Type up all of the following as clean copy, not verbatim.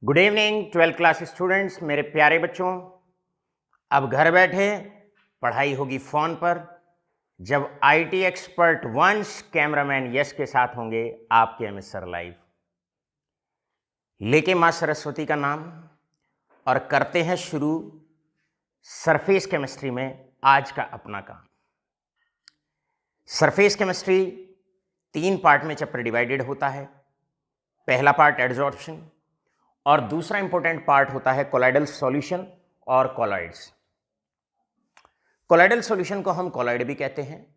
Good evening 12th class students, मेरे प्यारे बच्चों। अब घर बैठे पढ़ाई होगी फ़ोन पर, जब आईटी एक्सपर्ट वंश कैमरामैन यश के साथ होंगे आपके एमएस सर लाइव। लेके माँ सरस्वती का नाम और करते हैं शुरू सरफेस केमिस्ट्री में आज का अपना काम। सरफेस केमिस्ट्री 3 पार्ट में चैप्टर डिवाइडेड होता है। पहला पार्ट एडजॉर्प्शन और दूसरा इंपॉर्टेंट पार्ट होता है कोलाइडल सॉल्यूशन और कोलॉइड्स। कोलाइडल सॉल्यूशन को हम कोलॉइड भी कहते हैं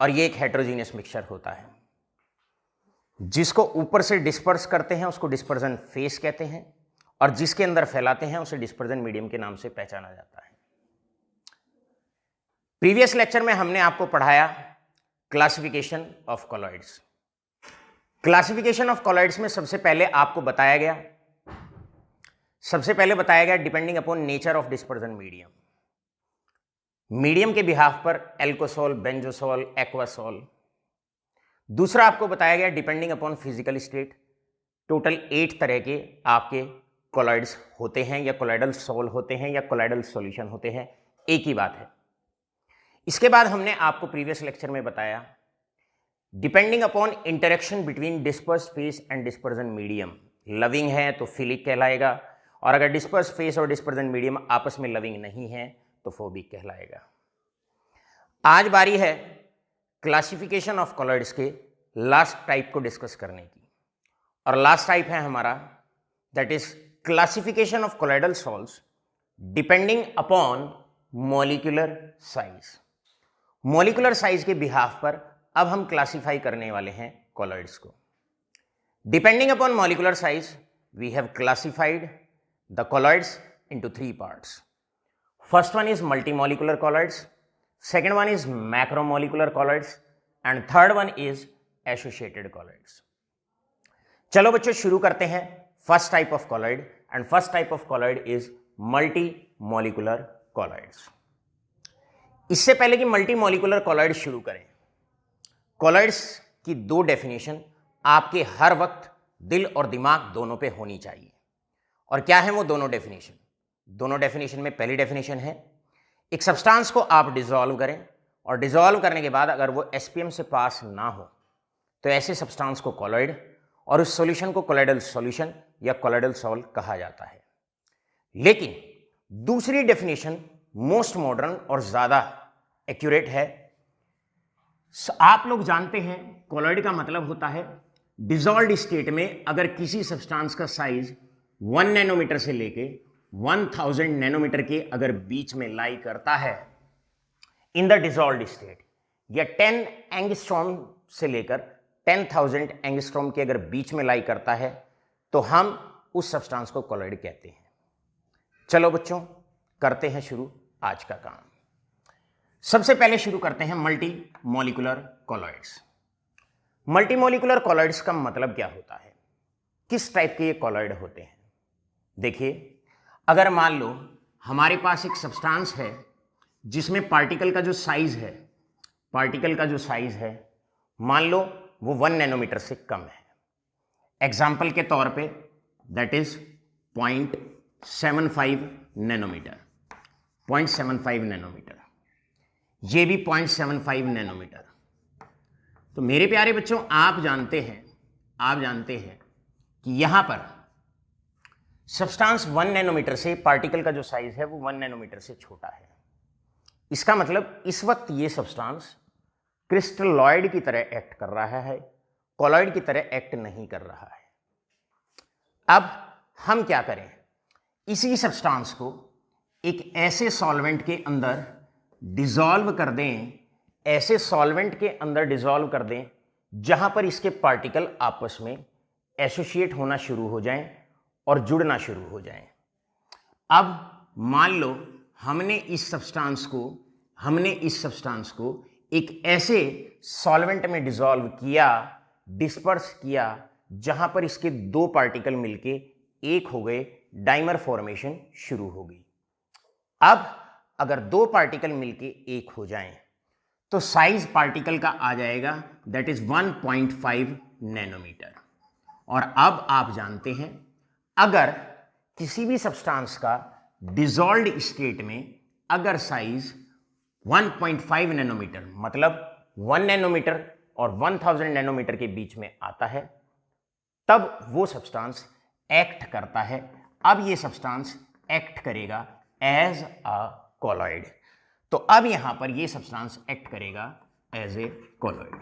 और ये एक हेटेरोजीनियस मिक्सचर होता है। जिसको ऊपर से डिस्पर्स करते हैं उसको डिस्पर्जन फेस कहते हैं और जिसके अंदर फैलाते हैं उसे डिस्पर्जन मीडियम के नाम से पहचाना जाता है। प्रीवियस लेक्चर में हमने आपको पढ़ाया classification of colloids. Classification of colloids में सबसे पहले बताया गया depending upon nature of dispersion medium के बिहाफ पर एल्कोसोल, बेंजोसोल, एक्वासोल। दूसरा आपको बताया गया depending upon physical state. Total 8 तरह के आपके कोलॉइड्स होते हैं या कोलॉइडल सोल होते हैं या कोलॉइडल सॉल्यूशन होते हैं, एक ही बात है। इसके बाद हमने आपको प्रीवियस लेक्चर में बताया depending upon interaction between disperse phase and dispersion medium. Loving है तो फिलिक कहलाएगा और अगर डिस्पर्स फेस और डिस्पर्जन मीडियम आपस में लविंग नहीं है तो फोबिक कहलाएगा। आज बारी है क्लासिफिकेशन ऑफ कोलॉइड्स के लास्ट टाइप को डिस्कस करने की और लास्ट टाइप है हमारा that is classification of colloidal sols depending upon molecular size. Molecular size के बिहाफ पर अब हम क्लासिफाई करने वाले हैं कोलॉइड्स को। Depending upon molecular size we have classified the colloids into 3 parts. First one is multimolecular colloids, second one is macromolecular colloids and third one is associated colloids. चलो बच्चों शुरू करते हैं first type of colloid and first type of colloid is multimolecular colloids. इससे पहले कि multimolecular colloid शुरू करें, colloids की 2 डेफिनेशन आपके हर वक्त दिल और दिमाग दोनों पे होनी चाहिए। और क्या है वो दोनों डेफिनेशन? दोनों डेफिनेशन में पहली डेफिनेशन है एक सब्सटेंस को आप डिसॉल्व करें और डिसॉल्व करने के बाद अगर वो एसपीएम से पास ना हो तो ऐसे सब्सटेंस को कोलॉइड और उस सॉल्यूशन को कोलॉइडल सॉल्यूशन या कोलॉइडल सॉल्ट कहा जाता है। लेकिन दूसरी डेफिनेशन मोस्ट मॉडर्न और ज्यादा एक्यूरेट है। आप लोग जानते हैं कोलॉइड का मतलब होता है डिसॉल्व्ड स्टेट में अगर किसी सब्सटेंस का साइज 1 नैनोमीटर से लेके 1000 नैनोमीटर के अगर बीच में लाई करता है इन द डिसॉल्व्ड स्टेट, या 10 एंगस्ट्रॉम से लेकर 10,000 एंगस्ट्रॉम के अगर बीच में लाई करता है तो हम उस सब्सटेंस को कोलॉइड कहते हैं। चलो बच्चों करते हैं शुरू आज का काम। सबसे पहले शुरू करते हैं multi molecular colloids. Multi molecular colloids का मतलब क्या होता है, किस टाइप के ये कोलॉइड होते हैं? देखिए, अगर मान लो हमारे पास एक सब्सटेंस है जिसमें पार्टिकल का जो साइज है मान लो वो 1 नैनोमीटर से कम है। एग्जाम्पल के तौर पे दैट इज 0.75 नैनोमीटर, 0.75 नैनोमीटर, ये भी 0.75 नैनोमीटर। तो मेरे प्यारे बच्चों आप जानते हैं कि यहां पर सब्सटेंस 1 नैनोमीटर से, पार्टिकल का जो साइज है वो 1 नैनोमीटर से छोटा है। इसका मतलब इस वक्त ये सब्सटेंस क्रिस्टलॉइड की तरह एक्ट कर रहा है, कोलॉइड की तरह एक्ट नहीं कर रहा है। अब हम क्या करें, इसी सब्सटेंस को एक ऐसे सॉल्वेंट के अंदर डिसॉल्व कर दें, जहां पर इसके पार्टिकल आपस में एसोसिएट होना शुरू हो जाएं और जुड़ना शुरू हो जाएं। अब मान लो हमने इस सब्सटेंस को एक ऐसे सॉल्वेंट में डिसॉल्व किया, डिस्पर्स किया, जहां पर इसके 2 पार्टिकल मिलके एक हो गए, डाइमर फॉर्मेशन शुरू हो गई। अब अगर 2 पार्टिकल मिलके एक हो जाएं तो साइज पार्टिकल का आ जाएगा दैट इज 1.5 नैनोमीटर। और अब आप जानते हैं अगर किसी भी सब्सटेंस का डिसॉल्व्ड स्टेट में अगर साइज 1.5 नैनोमीटर मतलब 1 नैनोमीटर और 1000 नैनोमीटर के बीच में आता है, तब वो सब्सटेंस एक्ट करता है। अब ये सब्सटेंस एक्ट करेगा एज अ कोलॉइड। तो अब यहां पर ये सब्सटेंस एक्ट करेगा एज ए कोलॉइड।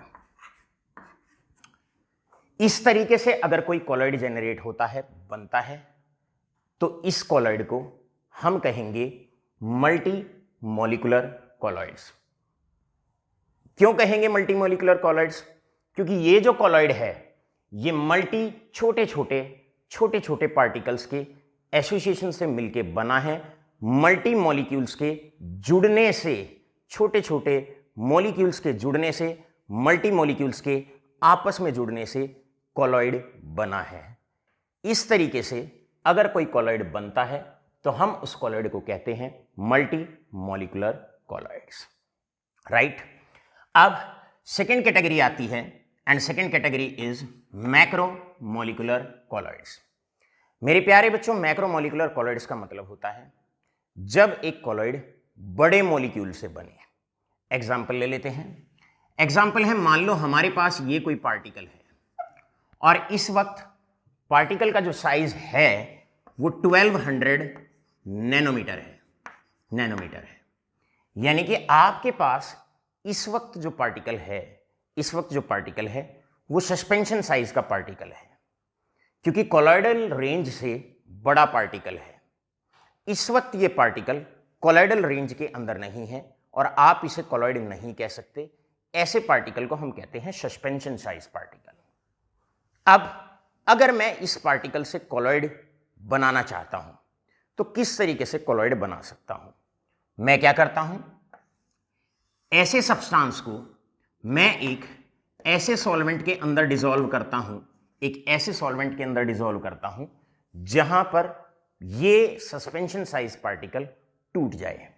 इस तरीके से अगर कोई कोलॉइड जेनरेट होता है, बनता है, तो इस कोलॉइड को हम कहेंगे मल्टी मॉलिक्यूलर कोलॉइड्स। क्यों कहेंगे मल्टी मॉलिक्यूलर कोलॉइड्स? क्योंकि ये जो कोलॉइड है ये मल्टी छोटे छोटे पार्टिकल्स के एसोसिएशन से मिलके बना है। मल्टी मॉलिक्यूल्स के जुड़ने से, छोटे छोटे मॉलिक्यूल्स के जुड़ने से, मल्टी मॉलिक्यूल्स के आपस में जुड़ने से कोलॉइड बना है। इस तरीके से अगर कोई कोलॉइड बनता है तो हम उस कोलॉइड को कहते हैं मल्टी मॉलिक्यूलर कोलॉइड्स, राइट। अब सेकेंड कैटेगरी आती है and second category is macro molecular colloids. मेरे प्यारे बच्चों, मैक्रो मॉलिक्यूलर कोलॉइड्स का मतलब होता है जब एक कोलॉइड बड़े मॉलिक्यूल से बने। एग्जाम्पल ले लेते हैं। एग्जाम्पल है, मान लो हमारे पास ये कोई पार्टिकल है और इस वक्त पार्टिकल का जो साइज है वो 1200 नैनोमीटर है। यानी कि आपके पास इस वक्त जो पार्टिकल है वो सस्पेंशन साइज का पार्टिकल है, क्योंकि कोलॉइडल रेंज से बड़ा पार्टिकल है। इस वक्त ये पार्टिकल कोलॉइडल रेंज के अंदर नहीं है और आप इसे कोलॉइड नहीं कह सकते। ऐसे पार्टिकल को हम कहते हैं सस्पेंशन साइज पार्टिकल। अब अगर मैं इस पार्टिकल से कोलॉइड बनाना चाहता हूं तो किस तरीके से कोलॉइड बना सकता हूं? मैं क्या करता हूं, ऐसे सब्सटेंस को मैं एक ऐसे सॉल्वेंट के अंदर डिसॉल्व करता हूं, जहां पर ये सस्पेंशन साइज पार्टिकल टूट जाए।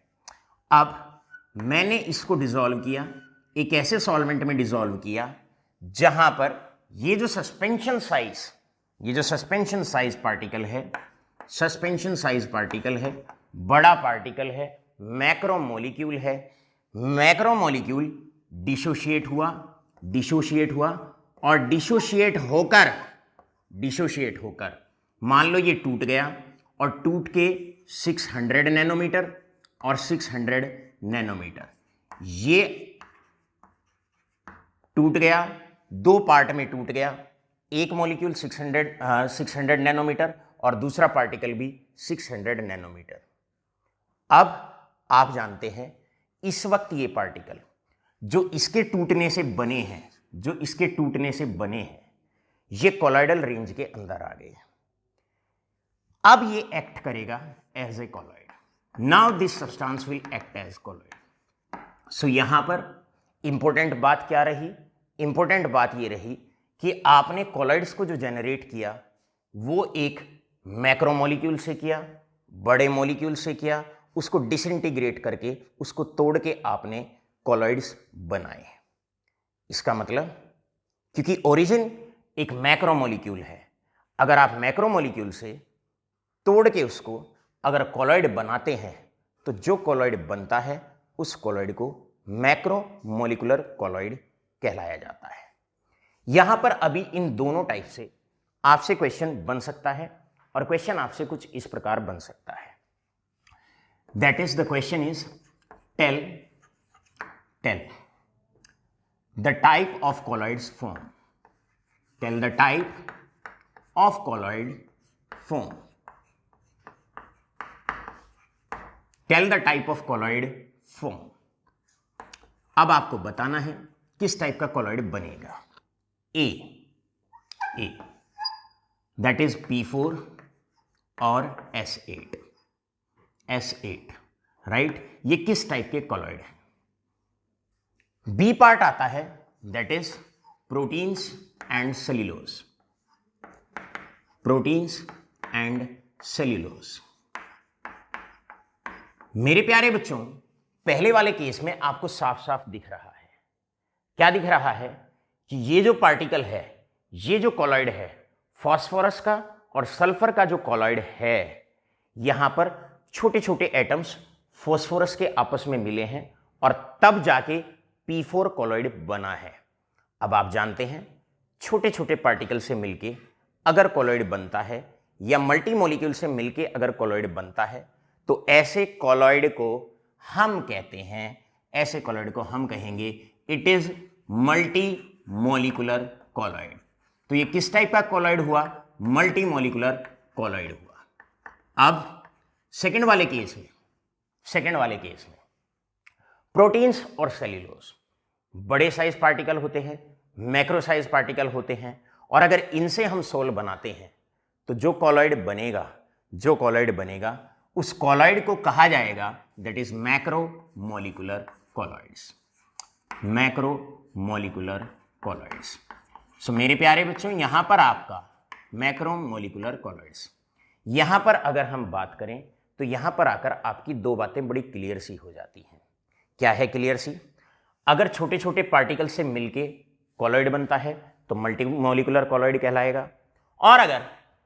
अब मैंने इसको डिसॉल्व किया, एक ऐसे सॉल्वेंट में डिसॉल्व किया जहां पर ये जो सस्पेंशन साइज पार्टिकल है, बड़ा पार्टिकल है, मैक्रोमोलिक्यूल है। मैक्रोमोलिक्यूल डिसोशिएट हुआ और डिसोशिएट होकर मान लो ये टूट गया और टूट के 600 नैनोमीटर और 600 नैनोमीटर ये टूट गया, दो पार्ट में टूट गया। एक मॉलिक्यूल 600 नैनोमीटर और दूसरा पार्टिकल भी 600 नैनोमीटर। अब आप जानते हैं इस वक्त ये पार्टिकल जो इसके टूटने से बने हैं ये कोलॉइडल रेंज के अंदर आ गए। अब ये एक्ट करेगा as a colloid. Now this substance will act as colloid. So यहां पर इंपॉर्टेंट बात क्या रही? इंपॉर्टेंट बात ये रही कि आपने कोलॉइड्स को जो जेनरेट किया वो एक मैक्रोमोलिक्यूल से किया, बड़े मॉलिक्यूल से किया, उसको डिसइंटीग्रेट करके, उसको तोड़ के आपने कोलॉइड्स बनाए। इसका मतलब, क्योंकि ओरिजिन एक मैक्रोमोलिक्यूल है, अगर आप मैक्रोमोलिक्यूल से तोड़ के उसको अगर कोलॉइड बनाते हैं तो जो कोलॉइड बनता है उस कोलॉइड को मैक्रोमोलिकुलर कोलॉइड कहलाया जाता है। यहां पर अभी इन दोनों टाइप से आपसे क्वेश्चन बन सकता है और क्वेश्चन आपसे कुछ इस प्रकार बन सकता है। That is the question is tell the type of colloids form. Tell the type of colloid form. Tell the type of colloid form. अब आपको बताना है किस टाइप का कोलॉइड बनेगा। ए दैट इज P4 और S8 राइट, ये किस टाइप के कोलॉइड है। बी पार्ट आता है that is proteins and cellulose. मेरे प्यारे बच्चों, पहले वाले केस में आपको साफ साफ दिख रहा है, क्या दिख रहा है कि ये जो पार्टिकल है, ये जो कोलॉइड है, फास्फोरस का और सल्फर का जो कोलॉइड है, यहां पर छोटे छोटे एटम्स फॉस्फोरस के आपस में मिले हैं और तब जाके P4 कोलॉइड बना है। अब आप जानते हैं छोटे छोटे पार्टिकल से मिलके अगर कोलॉइड बनता है या मल्टी मॉलिक्यूल से मिलके अगर कोलॉइड बनता है तो ऐसे कोलॉइड को हम कहते हैं, ऐसे कोलॉइड को हम कहेंगे it is multi molecular colloid. तो ये किस टाइप का कोलॉइड हुआ? मल्टी मॉलिक्यूलर कोलॉइड हुआ। अब सेकंड वाले केस में प्रोटीन्स और सेल्यूलोज बड़े साइज पार्टिकल होते हैं, मैक्रो साइज पार्टिकल होते हैं, और अगर इनसे हम सोल बनाते हैं तो जो कोलॉइड बनेगा उस कोलॉइड को कहा जाएगा that is macro molecular colloids. Macro molecular colloids. So मेरे प्यारे बच्चों, यहां पर आपका मैक्रो मॉलिक्यूलर कोलॉइड्स, यहां पर अगर हम बात करें तो यहां पर आकर आपकी दो बातें बड़ी क्लियर सी हो जाती हैं। क्या है क्लियर सी? अगर छोटे छोटे पार्टिकल से मिलके कोलॉइड बनता है तो मल्टी मॉलिक्यूलर कोलॉइड कहलाएगा, और अगर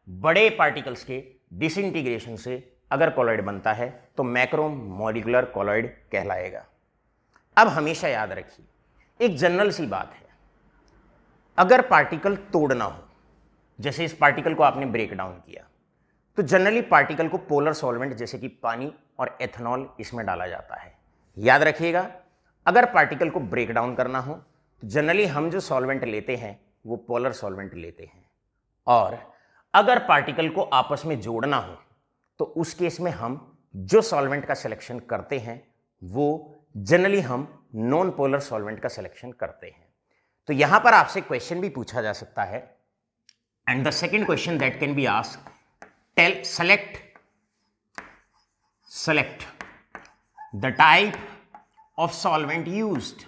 बड़े पार्टिकल्स के डिसइंटीग्रेशन से अगर कोलॉइड बनता है तो मैक्रो मॉलिक्यूलर कोलॉइड कहलाएगा। अब हमेशा याद रखिए, एक जनरल सी बात है, अगर पार्टिकल तोड़ना हो, जैसे इस पार्टिकल को आपने ब्रेक डाउन किया, तो जनरली पार्टिकल को पोलर सॉल्वेंट जैसे कि पानी और एथेनॉल इसमें डाला जाता है। याद रखिएगा, अगर पार्टिकल को ब्रेक डाउन करना हो तो जनरली हम जो सॉल्वेंट लेते हैं वो पोलर सॉल्वेंट लेते हैं, और अगर पार्टिकल को आपस में जोड़ना हो तो उस केस में हम जो सॉल्वेंट का सिलेक्शन करते हैं वो जनरली हम नॉन पोलर सॉल्वेंट का सिलेक्शन करते हैं। तो यहां पर आपसे क्वेश्चन भी पूछा जा सकता है, and the second question that can be asked, tell select the type of solvent used.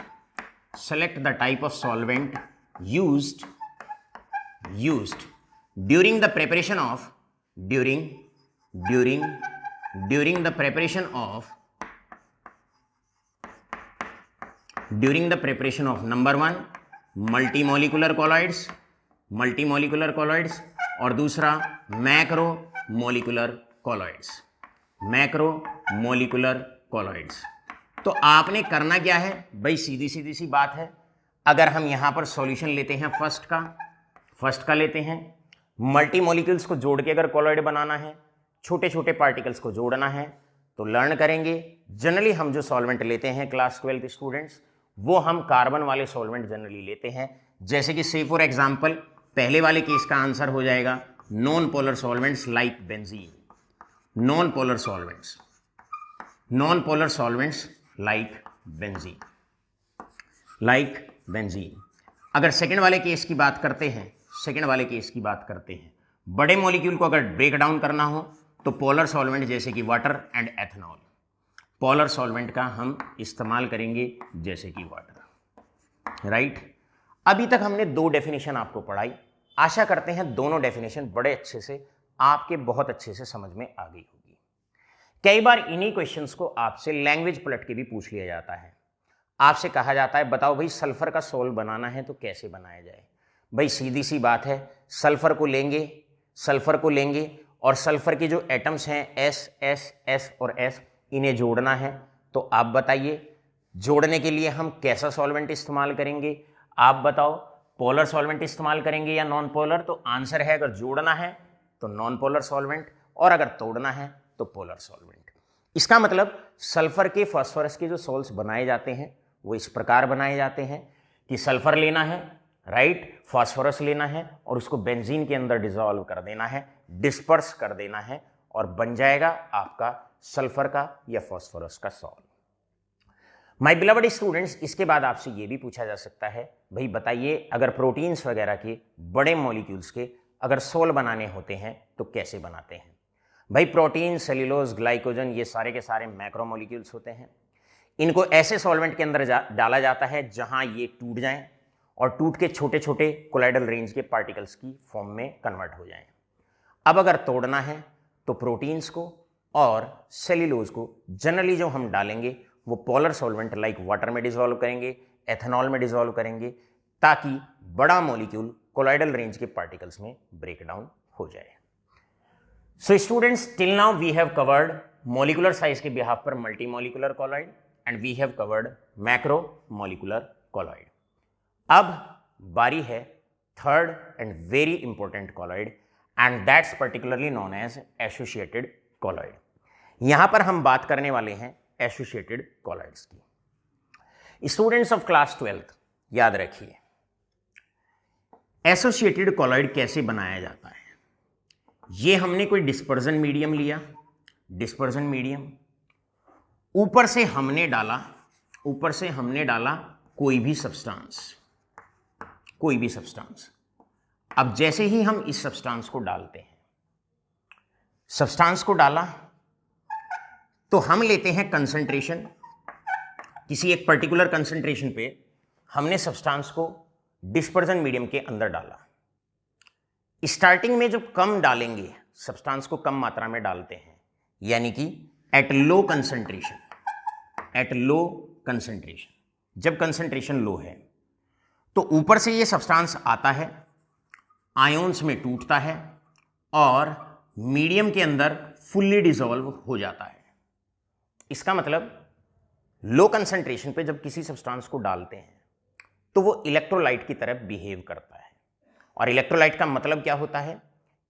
Select the type of solvent used during the preparation of number one multimolecular colloids और दूसरा मैक्रोमोलिकुलर कॉलॉइड्स। तो आपने करना क्या है भाई? सीधी सी बात है, अगर हम यहां पर सॉल्यूशन लेते हैं फर्स्ट का लेते हैं, मल्टी मॉलिक्यूल्स को जोड़ के अगर कॉलॉइड बनाना है, छोटे छोटे पार्टिकल्स को जोड़ना है, तो लर्न करेंगे जनरली हम जो सॉल्वेंट लेते हैं क्लास 12 स्टूडेंट्स, वो हम कार्बन वाले सॉल्वेंट जनरली लेते हैं। जैसे कि से फॉर एग्जांपल पहले वाले केस का आंसर हो जाएगा non polar solvents like benzene, non polar solvents like benzene. अगर सेकंड वाले केस की बात करते हैं, बड़े मॉलिक्यूल को अगर ब्रेक डाउन करना हो तो पोलर सॉल्वेंट जैसे कि water and ethanol, polar solvent का हम इस्तेमाल करेंगे जैसे कि वाटर, राइट। अभी तक हमने दो डेफिनेशन आपको पढ़ाई, आशा करते हैं दोनों डेफिनेशन बड़े अच्छे से आपके बहुत अच्छे से समझ में आ गई होगी। कई बार इन्हीं क्वेश्चंस को आपसे लैंग्वेज पलट के भी पूछ लिया जाता है। आपसे कहा जाता है बताओ भाई सल्फर का सोल बनाना है तो कैसे बनाया जाए। भाई सीधी सी बात है, सल्फर को लेंगे और सल्फर के जो एटम्स हैं एस एस एस और एस, इन्हें जोड़ना है। तो आप बताइए जोड़ने के लिए हम कैसा सॉल्वेंट इस्तेमाल करेंगे? आप बताओ, पोलर सॉल्वेंट इस्तेमाल करेंगे या नॉन पोलर? तो आंसर है अगर जोड़ना है तो नॉन पोलर सॉल्वेंट और अगर तोड़ना है तो पोलर सॉल्वेंट। इसका मतलब सल्फर के फास्फोरस के जो सोल्स बनाए जाते हैं वो इस प्रकार बनाए जाते हैं कि सल्फर लेना है, राइट, फास्फोरस लेना है और उसको बेंजीन के अंदर डिसॉल्व कर देना है, डिस्पर्स कर देना है और बन जाएगा आपका सल्फर का या फास्फोरस का सॉल्ट। माय बिलवड स्टूडेंट्स, इसके बाद आपसे ये भी पूछा जा सकता है भाई बताइए अगर प्रोटीन्स वगैरह के बड़े मॉलिक्यूल्स के अगर सोल बनाने होते हैं तो कैसे बनाते हैं? भाई प्रोटीन, सेल्यूलोज, ग्लाइकोजन ये सारे के सारे मैक्रोमोलिक्यूल्स होते हैं। इनको ऐसे सॉल्वेंट के अंदर डाला जाता है जहां ये टूट जाएं और टूट के छोटे छोटे कोलाइडल रेंज के पार्टिकल्स की फॉर्म में कन्वर्ट हो जाएं। अब अगर तोड़ना है तो प्रोटीन्स को और सेल्यूलोज को जनरली जो हम डालेंगे वो पोलर सॉल्वेंट लाइक वाटर में डिसॉल्व करेंगे, एथेनॉल में डिसॉल्व करेंगे, ताकि बड़ा मॉलिक्यूल कोलाइडल रेंज के पार्टिकल्स में ब्रेक डाउन हो जाए। So students, till now we have covered molecular size के बिहाफ पर multi molecular colloid and we have covered macro molecular colloid. अब बारी है third and very important colloid and that's particularly known as associated colloid. यहां पर हम बात करने वाले हैं एसोसिएटेड कॉलॉइड्स की। स्टूडेंट्स ऑफ क्लास 12th याद रखिए, एसोसिएटेड कॉलॉइड कैसे बनाया जाता है। ये हमने कोई डिस्पर्जन मीडियम लिया, डिस्पर्जन मीडियम, ऊपर से हमने डाला कोई भी सब्सटेंस, अब जैसे ही हम इस सब्सटेंस को डालते हैं, सब्सटेंस को डाला तो हम लेते हैं कंसंट्रेशन, किसी एक पर्टिकुलर कंसंट्रेशन पे हमने सब्सटेंस को डिस्पर्जन मीडियम के अंदर डाला। स्टार्टिंग में जब कम डालेंगे, सब्सटेंस को कम मात्रा में डालते हैं, यानी कि एट लो कंसंट्रेशन, जब कंसंट्रेशन लो है तो ऊपर से ये सब्सटेंस आता है, आयोन्स में टूटता है और मीडियम के अंदर फुल्ली डिसॉल्व हो जाता है। इसका मतलब लो कंसंट्रेशन पे जब किसी सब्सटेंस को डालते हैं तो वो इलेक्ट्रोलाइट की तरह बिहेव करता है। और इलेक्ट्रोलाइट का मतलब क्या होता है?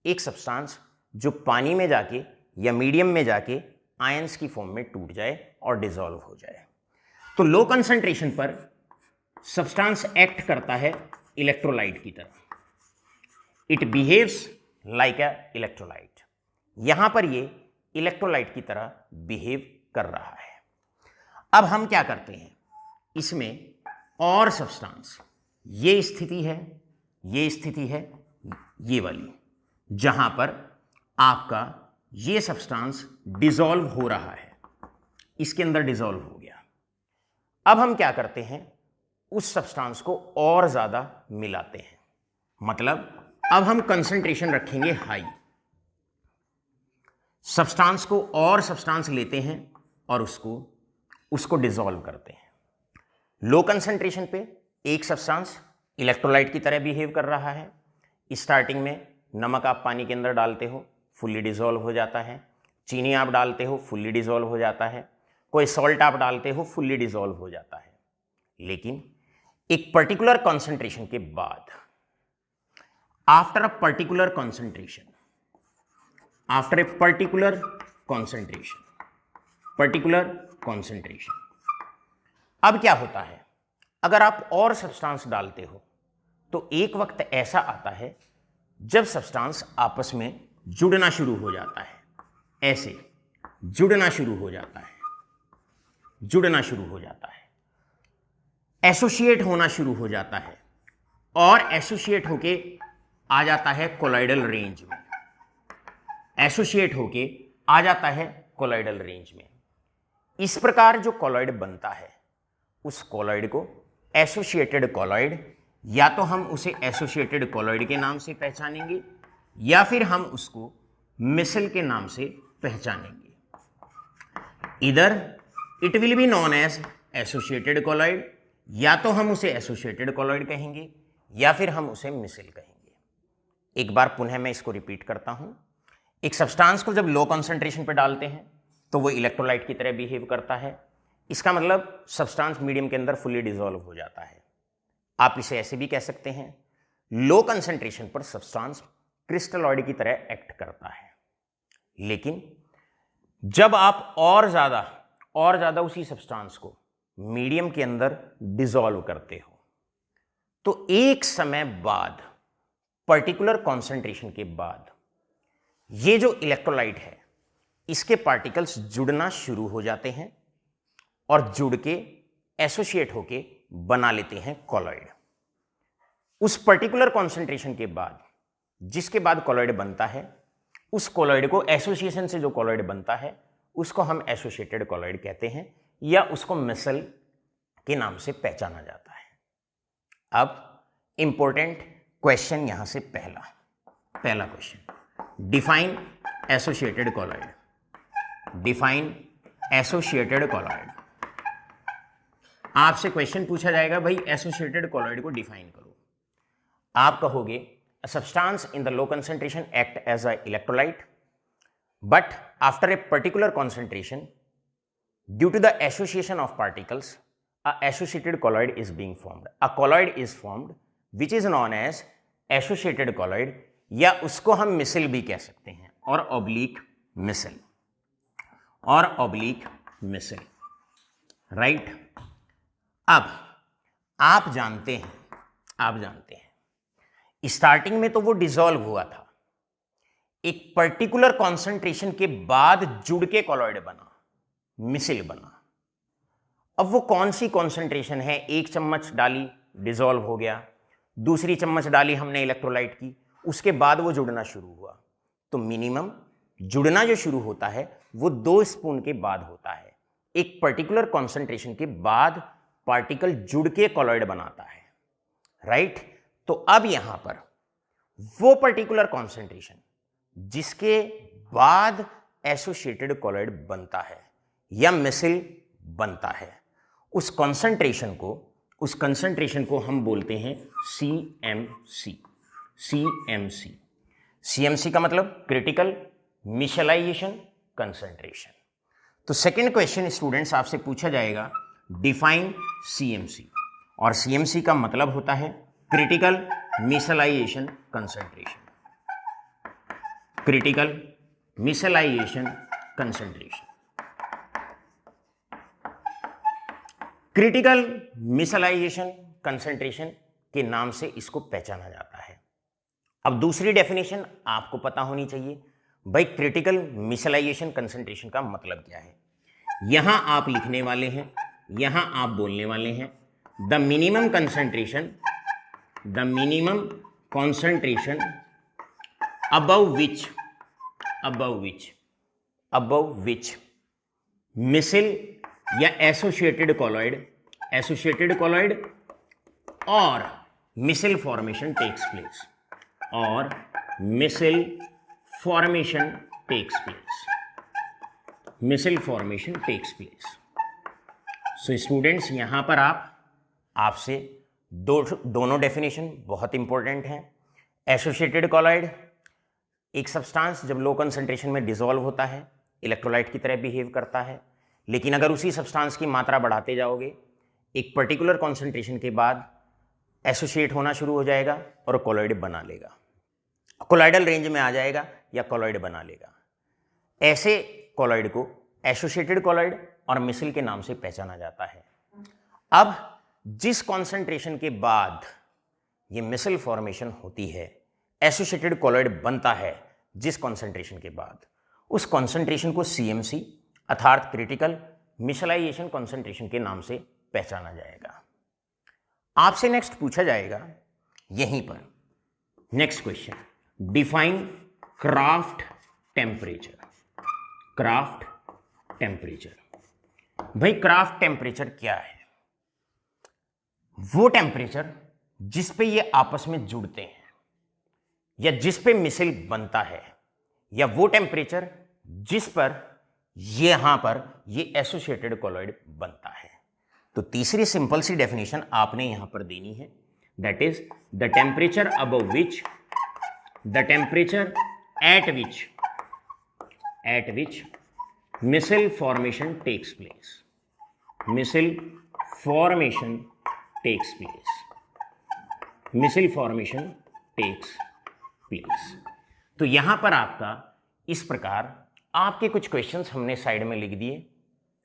एक सब्सटेंस जो पानी में जाके या मीडियम में जाके आयंस की फॉर्म में टूट जाए और डिसॉल्व हो जाए। तो लो कंसंट्रेशन पर सब्सटेंस एक्ट करता है इलेक्ट्रोलाइट की तरह, it behaves like a electrolyte. यहां पर ये इलेक्ट्रोलाइट की तरह बिहेव कर रहा है। अब हम क्या करते हैं, इसमें और सब्सटेंस, ये स्थिति है ये वाली, जहां पर आपका ये सब्सटेंस डिसॉल्व हो रहा है, इसके अंदर डिसॉल्व हो गया। अब हम क्या करते हैं, उस सब्सटेंस को और ज्यादा मिलाते हैं, मतलब अब हम कंसंट्रेशन रखेंगे हाई, सब्सटेंस को और सब्सटेंस लेते हैं और उसको डिसॉल्व करते हैं। लो कंसंट्रेशन पे एक सब्सटेंस इलेक्ट्रोलाइट की तरह बिहेव कर रहा है। स्टार्टिंग में नमक आप पानी के अंदर डालते हो, फुल्ली डिसॉल्व हो जाता है। चीनी आप डालते हो, फुल्ली डिसॉल्व हो जाता है। कोई सॉल्ट आप डालते हो, फुल्ली डिसॉल्व हो जाता है। लेकिन एक पर्टिकुलर कॉन्सेंट्रेशन के बाद, आफ्टर ए पर्टिकुलर कॉन्सेंट्रेशन, अब क्या होता है, अगर आप और सब्सटेंस डालते हो तो एक वक्त ऐसा आता है जब सब्सटेंस आपस में जुड़ना शुरू हो जाता है, ऐसे जुड़ना शुरू हो जाता है, एसोसिएट होना शुरू हो जाता है और एसोसिएट होके आ जाता है कोलॉइडल रेंज में, इस प्रकार जो कॉलॉइड बनता है उस कॉलॉइड को एसोसिएटेड कॉलॉइड, या तो हम उसे एसोसिएटेड कॉलॉइड के नाम से पहचानेंगे या फिर हम उसको मिसल के नाम से पहचानेंगे। इधर it will be known as associated colloid, या तो हम उसे एसोसिएटेड कॉलॉइड कहेंगे या फिर हम उसे मिसल कहेंगे। एक बार पुनः मैं इसको रिपीट करता हूं, एक सब्सटेंस को जब लो कंसंट्रेशन पर डालते हैं तो वो इलेक्ट्रोलाइट की तरह बिहेव करता है। इसका मतलब सब्सटेंस मीडियम के अंदर फुल्ली डिसॉल्व हो जाता है। आप इसे ऐसे भी कह सकते हैं, लो कंसंट्रेशन पर सब्सटेंस क्रिस्टलॉइड की तरह एक्ट करता है। लेकिन जब आप और ज्यादा उसी सब्सटेंस को मीडियम के अंदर डिसॉल्व करते हो तो एक समय बाद, पर्टिकुलर कॉन्सेंट्रेशन के बाद, ये जो इलेक्ट्रोलाइट है इसके पार्टिकल्स जुड़ना शुरू हो जाते हैं और जुड़ के एसोसिएट होके बना लेते हैं कॉलॉइड। उस पर्टिकुलर कॉन्सेंट्रेशन के बाद, जिसके बाद कॉलॉइड बनता है, उस कॉलॉइड को, एसोसिएशन से जो कॉलॉइड बनता है उसको हम एसोसिएटेड कॉलॉइड कहते हैं या उसको मिसल के नाम से पहचाना जाता है। अब इंपॉर्टेंट क्वेश्चन यहां से पहला क्वेश्चन, डिफाइन एसोसिएटेड कॉलॉइड। आपसे क्वेश्चन पूछा जाएगा, भाई एसोसिएटेड कॉलॉइड को डिफाइन करो। आप कहोगे, a substance in the low concentration act as a electrolyte but after a particular concentration, due to the association of particles, a associated colloid is being formed. A colloid is formed which is known as associated colloid, या उसको हम मिसल भी कह सकते हैं, और oblique मिसल, और oblique मिसल, right. अब आप जानते हैं स्टार्टिंग में तो वो डिसॉल्व हुआ था, एक पर्टिकुलर कॉन्सेंट्रेशन के बाद जुड़ के कॉलॉइड बना, मिसल बना। अब वो कौन सी कॉन्सेंट्रेशन है? 1 चम्मच डाली, डिसॉल्व हो गया, दूसरी चम्मच डाली हमने इलेक्ट्रोलाइट की, उसके बाद वो जुड़ना शुरू हुआ। तो मिनिमम जुड़ना जो शुरू होता है वो 2 स्पून के बाद होता है। एक पर्टिकुलर कॉन्सेंट्रेशन के बाद पार्टिकल जुड़ के कॉलॉइड बनाता है, राइट। तो अब यहां पर वो पर्टिकुलर कॉन्सेंट्रेशन जिसके बाद एसोसिएटेड कॉलॉइड बनता है या मिसल बनता है, उस कंसंट्रेशन को हम बोलते हैं सीएमसी। सीएमसी का मतलब क्रिटिकल मिशलाइजेशन कंसंट्रेशन। तो सेकंड क्वेश्चन स्टूडेंट्स आपसे पूछा जाएगा, डिफाइन सीएमसी, और सीएमसी का मतलब होता है critical micellization concentration. Critical micellization concentration. Critical micellization concentration के नाम से इसको पहचाना जाता है। अब दूसरी डेफिनेशन आपको पता होनी चाहिए, भाई क्रिटिकल मिशलाइजेशन कंसंट्रेशन का मतलब क्या है। यहां आप लिखने वाले हैं, यहां आप बोलने वाले हैं, the minimum concentration above which micelle या एसोसिएटेड कॉलॉइड और micelle formation takes place. So students यहां पर आपसे दोनों डेफिनेशन बहुत इंपॉर्टेंट हैं। एसोसिएटेड कॉलॉइड एक सब्सटेंस जब लो कंसंट्रेशन में डिसॉल्व होता है इलेक्ट्रोलाइट की तरह बिहेव करता है, लेकिन अगर उसी सब्सटेंस की मात्रा बढ़ाते जाओगे एक पर्टिकुलर कंसंट्रेशन के बाद एसोसिएट होना शुरू हो जाएगा और कॉलॉइड बना लेगा, कॉलॉइडल रेंज में आ जाएगा या कॉलॉइड बना लेगा। ऐसे कॉलॉइड को एसोसिएटेड कॉलॉइड और मिसल के नाम से पहचाना जाता है। अब जिस कॉन्सेंट्रेशन के बाद ये मिसल फॉर्मेशन होती है, एसोसिएटेड कॉलॉइड बनता है जिस कॉन्सेंट्रेशन के बाद, उस कॉन्सेंट्रेशन को सीएमसी अर्थात क्रिटिकल मिशलाइजेशन कॉन्सेंट्रेशन के नाम से पहचाना जाएगा। आपसे नेक्स्ट पूछा जाएगा यहीं पर, next question, define craft temperature. भाई क्राफ्ट टेम्परेचर क्या है? वो टेम्परेचर जिस पे ये आपस में जुड़ते हैं या जिस पे मिसल बनता है, या वो टेम्परेचर जिस पर यहां पर ये एसोसिएटेड कॉलॉइड बनता है। तो तीसरी सिंपल सी डेफिनेशन आपने यहां पर देनी है, that is the temperature at which micelle formation takes place. तो यहां पर आपका इस प्रकार आपके कुछ क्वेश्चंस हमने साइड में लिख दिए,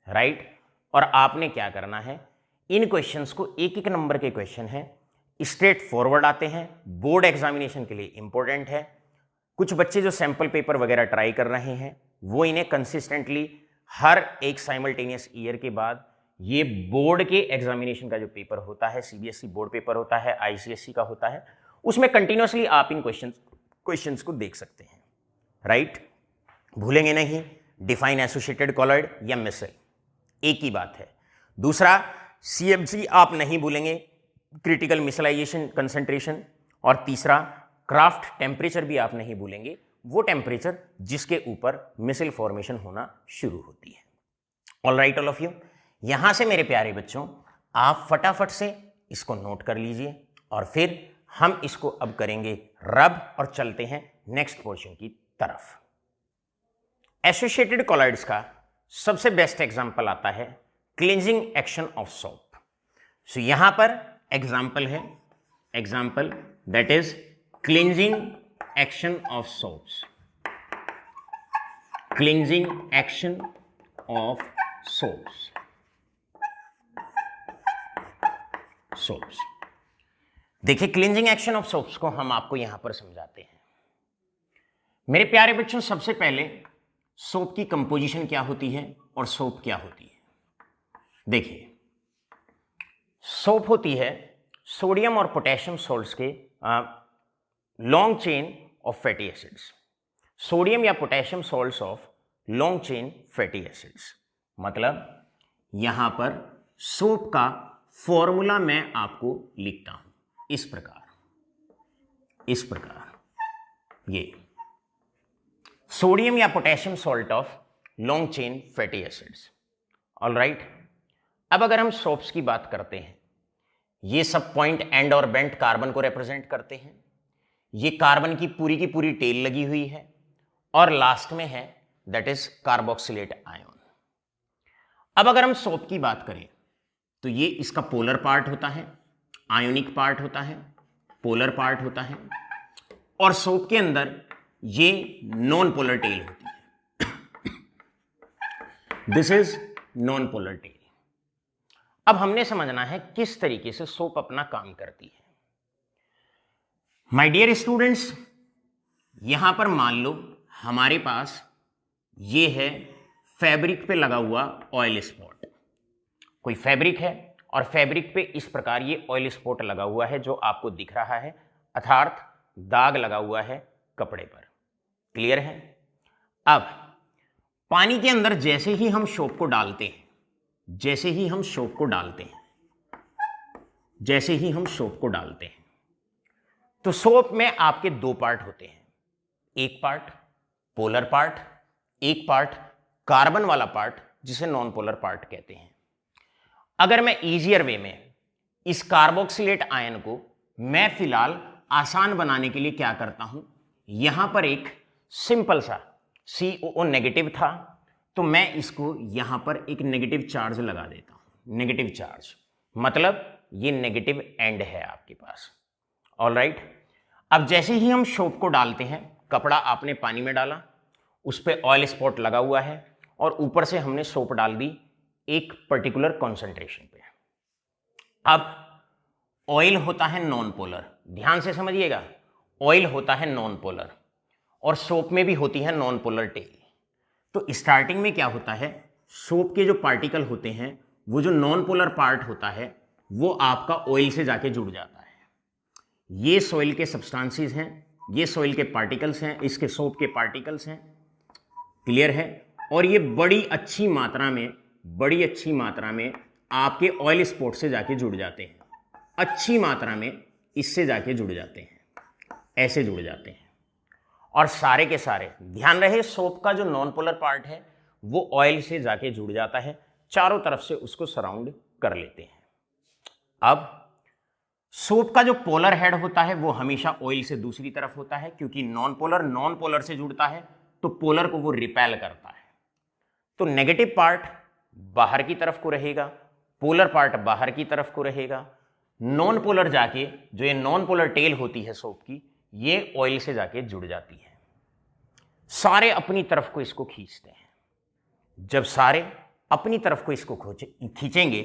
राइट। और आपने क्या करना है, इन क्वेश्चंस को एक एक नंबर के क्वेश्चन हैं, स्ट्रेट फॉरवर्ड आते हैं, बोर्ड एग्जामिनेशन के लिए इंपॉर्टेंट है। कुछ बच्चे जो सैंपल पेपर वगैरह ट्राई कर रहे हैं वो इन्हें कंसिस्टेंटली हर एक साइमल्टेनियस ईयर के बाद ये बोर्ड के एग्जामिनेशन का जो पेपर होता है, सीबीएसई बोर्ड पेपर होता है, आईसीएसई का होता है, उसमें कंटिन्यूअसली आप इन क्वेश्चंस को देख सकते हैं, राइट। भूलेंगे नहीं, डिफाइन एसोसिएटेड कॉलॉइड या मिसल, एक ही बात है। दूसरा सीएमसी आप नहीं भूलेंगे, क्रिटिकल मिशलाइजेशन कंसंट्रेशन, और तीसरा क्राफ्ट टेम्परेचर भी आप नहीं भूलेंगे, वो टेम्परेचर जिसके ऊपर मिसल फॉर्मेशन होना शुरू होती है। All right all of you, यहां से मेरे प्यारे बच्चों आप फटाफट से इसको नोट कर लीजिए और फिर हम इसको अब करेंगे रब और चलते हैं नेक्स्ट पोर्शन की तरफ। एसोसिएटेड कॉलॉइड्स का सबसे बेस्ट एग्जांपल आता है क्लींजिंग एक्शन ऑफ सोप। सो यहां पर एग्जांपल है, example that is cleansing action of soaps, cleansing action of soaps, soaps. देखिए क्लींजिंग एक्शन ऑफ सोप्स को हम आपको यहां पर समझाते हैं। मेरे प्यारे बच्चों, सबसे पहले सोप की कंपोजिशन क्या होती है और सोप क्या होती है। देखिए सोप होती है सोडियम और पोटेशियम सॉल्ट्स के long chain of fatty acids, sodium या potassium salts of long chain fatty acids. मतलब यहां पर सोप का फॉर्मूला मैं आपको लिखता हूं इस प्रकार, इस प्रकार, ये सोडियम या potassium salt of long chain fatty acids. Alright, अब अगर हम सोप्स की बात करते हैं, ये सब पॉइंट एंड और बेंट कार्बन को रिप्रेजेंट करते हैं। ये कार्बन की पूरी टेल लगी हुई है और लास्ट में है दैट इज कार्बोक्सिलेट आयन। अब अगर हम सोप की बात करें तो ये इसका पोलर पार्ट होता है, आयोनिक पार्ट होता है, पोलर पार्ट होता है, और सोप के अंदर ये नॉन पोलर टेल होती है। This is non polar tail. अब हमने समझना है किस तरीके से सोप अपना काम करती है। माय डियर स्टूडेंट्स, यहां पर मान लो हमारे पास ये है फैब्रिक पे लगा हुआ ऑयल स्पॉट। कोई फैब्रिक है और फैब्रिक पे इस प्रकार ये ऑयल स्पॉट लगा हुआ है जो आपको दिख रहा है, अर्थात दाग लगा हुआ है कपड़े पर। क्लियर है? अब पानी के अंदर जैसे ही हम सोप को डालते हैं, जैसे ही हम सोप को डालते हैं, जैसे ही हम सोप को डालते हैं, तो सोप में आपके दो पार्ट होते हैं, एक पार्ट पोलर पार्ट, एक पार्ट कार्बन वाला पार्ट जिसे नॉन पोलर पार्ट कहते हैं। अगर मैं इजियर वे में इस कार्बोक्सिलेट आयन को मैं फिलहाल आसान बनाने के लिए क्या करता हूं, यहां पर एक सिंपल सा COO नेगेटिव था तो मैं इसको यहां पर एक नेगेटिव चार्ज लगा देता हूं। नेगेटिव चार्ज मतलब ये नेगेटिव एंड है आपके पास। ऑलराइट, अब जैसे ही हम सोप को डालते हैं, कपड़ा आपने पानी में डाला, उस पर ऑयल स्पॉट लगा हुआ है और ऊपर से हमने सोप डाल दी एक पर्टिकुलर कॉन्सेंट्रेशन पे। अब ऑयल होता है नॉन पोलर, ध्यान से समझिएगा, ऑयल होता है नॉन पोलर और सोप में भी होती है नॉन पोलर टेल। तो स्टार्टिंग में क्या होता है, सोप के जो पार्टिकल होते हैं, वो जो नॉन पोलर पार्ट होता है वो आपका ऑयल से जाके जुड़ जाता है। ये सॉइल के सब्सटेंसेस हैं, ये सॉइल के पार्टिकल्स हैं, इसके सोप के पार्टिकल्स हैं। क्लियर है? और ये बड़ी अच्छी मात्रा में आपके ऑयल स्पॉट से जाके जुड़ जाते हैं, अच्छी मात्रा में इससे जाके जुड़ जाते हैं, ऐसे जुड़ जाते हैं। और सारे के सारे, ध्यान रहे, सोप का जो नॉन पोलर पार्ट है वो ऑयल से जाके जुड़ जाता है, चारों तरफ से उसको सराउंड कर लेते हैं। अब सोप का जो पोलर हेड होता है वो हमेशा ऑयल से दूसरी तरफ होता है, क्योंकि नॉन पोलर से जुड़ता है तो पोलर को वो रिपेल करता है। तो नेगेटिव पार्ट बाहर की तरफ को रहेगा, पोलर पार्ट बाहर की तरफ को रहेगा। नॉन पोलर जाके, जो ये नॉन पोलर टेल होती है सोप की, ये ऑयल से जाके जुड़ जाती है। सारे अपनी तरफ को इसको खींचते हैं। जब सारे अपनी तरफ को इसको खींचेंगे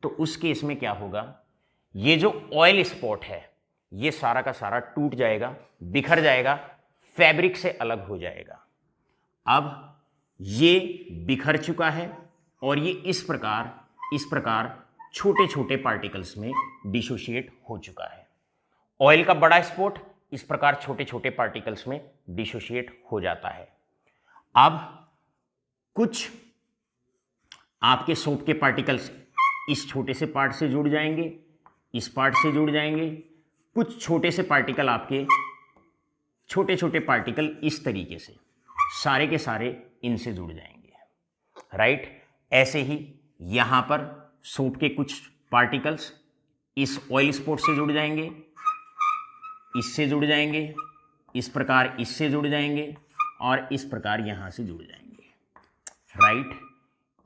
तो उस केस में क्या होगा, ये जो ऑयल स्पॉट है ये सारा का सारा टूट जाएगा, बिखर जाएगा, फैब्रिक से अलग हो जाएगा। अब ये बिखर चुका है और ये इस प्रकार छोटे छोटे पार्टिकल्स में डिसोशिएट हो चुका है। ऑयल का बड़ा स्पॉट इस प्रकार छोटे छोटे पार्टिकल्स में डिसोशिएट हो जाता है। अब कुछ आपके सोप के पार्टिकल्स इस छोटे से पार्ट से जुड़ जाएंगे, इस पार्ट से जुड़ जाएंगे, कुछ छोटे से पार्टिकल आपके छोटे छोटे पार्टिकल इस तरीके से सारे के सारे इनसे जुड़ जाएंगे। राइट, ऐसे ही यहां पर सोप के कुछ पार्टिकल्स इस ऑयल स्पॉट से जुड़ जाएंगे, इससे जुड़ जाएंगे, इस प्रकार इससे जुड़ जाएंगे और इस प्रकार यहां से जुड़ जाएंगे। राइट,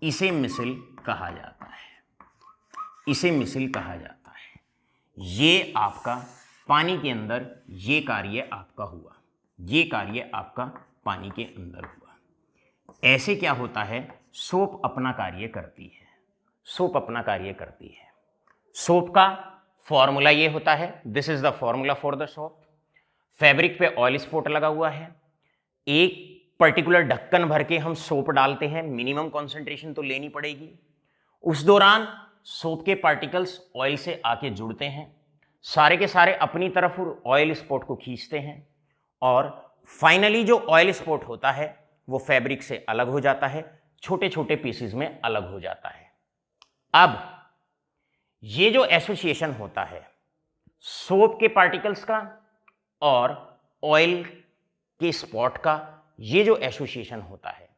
इसे मिसिल कहा जाता है, इसे मिसिल कहा जाता है। ये आपका पानी के अंदर ये कार्य आपका हुआ, ये कार्य आपका पानी के अंदर हुआ। ऐसे क्या होता है, सोप अपना कार्य करती है, सोप अपना कार्य करती है। सोप का फॉर्मूला ये होता है, this is the formula for the soap. Fabric पे ऑयल स्पॉट लगा हुआ है, एक पर्टिकुलर ढक्कन भर के हम सोप डालते हैं, मिनिमम कॉन्सेंट्रेशन तो लेनी पड़ेगी। उस दौरान सोप के पार्टिकल्स ऑयल से आके जुड़ते हैं, सारे के सारे अपनी तरफ ऑयल स्पॉट को खींचते हैं और फाइनली जो ऑयल स्पॉट होता है वो फैब्रिक से अलग हो जाता है, छोटे छोटे पीसेस में अलग हो जाता है। अब ये जो एसोसिएशन होता है सोप के पार्टिकल्स का और ऑयल के स्पॉट का, ये जो एसोसिएशन होता है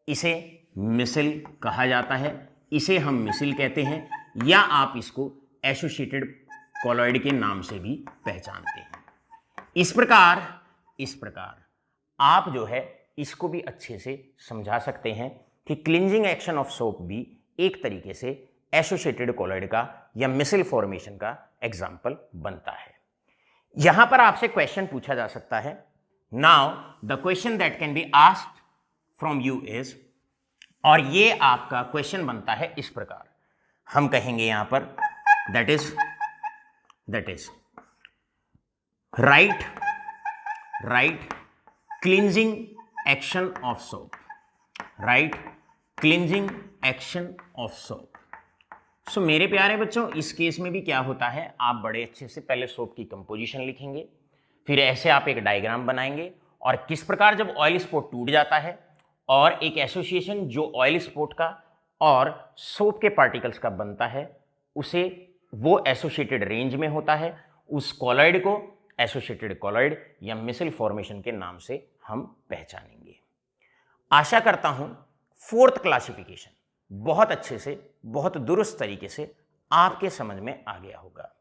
इसे मिसिल कहा जाता है, इसे हम मिसिल कहते हैं, या आप इसको एसोसिएटेड कॉलॉइड के नाम से भी पहचानते हैं। इस प्रकार आप जो है इसको भी अच्छे से समझा सकते हैं कि क्लींजिंग एक्शन ऑफ सोप भी एक तरीके से एसोसिएटेड कॉलॉइड का या मिसिल फॉर्मेशन का एग्जाम्पल बनता है। यहां पर आपसे क्वेश्चन पूछा जा सकता है, now the question that can be asked from you is, और ये आपका क्वेश्चन बनता है इस प्रकार, हम कहेंगे यहां पर that is right cleansing action of soap, right cleansing action of soap. So मेरे प्यारे बच्चों, इस केस में भी क्या होता है, आप बड़े अच्छे से पहले सोप की कंपोजिशन लिखेंगे, फिर ऐसे आप एक डायग्राम बनाएंगे और किस प्रकार जब ऑयल स्पॉट टूट जाता है और एक एसोसिएशन जो ऑयल स्पॉट का और सोप के पार्टिकल्स का बनता है उसे वो एसोसिएटेड रेंज में होता है, उस कॉलॉइड को एसोसिएटेड कॉलॉइड या मिसिल फॉर्मेशन के नाम से हम पहचानेंगे। आशा करता हूं फोर्थ क्लासिफिकेशन बहुत अच्छे से, बहुत दुरुस्त तरीके से आपके समझ में आ गया होगा।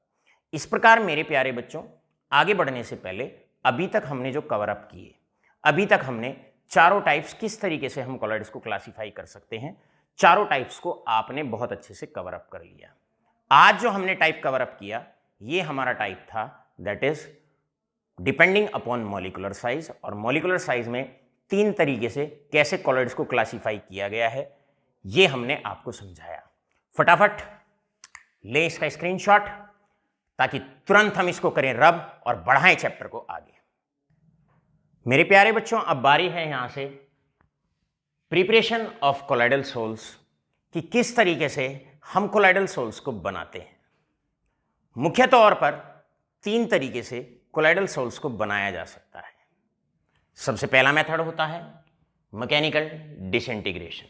इस प्रकार मेरे प्यारे बच्चों, आगे बढ़ने से पहले अभी तक हमने जो कवर अप किए, अभी तक हमने चारों टाइप्स किस तरीके से हम कॉलॉइड्स को क्लासिफाई कर सकते हैं, चारों टाइप्स को आपने बहुत अच्छे से कवर अप कर लिया। आज जो हमने टाइप कवर अप किया ये हमारा टाइप था that is depending upon molecular size, और मॉलिक्यूलर साइज में 3 तरीके से कैसे कॉलॉइड्स को क्लासिफाई किया गया है ये हमने आपको समझाया। फटाफट ले इसका स्क्रीनशॉट ताकि तुरंत हम इसको करें रब और बढ़ाएं चैप्टर को आगे। मेरे प्यारे बच्चों, अब बारी है यहां से प्रिपरेशन ऑफ कोलाइडल सोल्स कि किस तरीके से हम कोलाइडल सोल्स को बनाते हैं। मुख्य तौर पर 3 तरीके से कोलाइडल सोल्स को बनाया जा सकता है। सबसे पहला मेथड होता है मैकेनिकल डिसइंटीग्रेशन।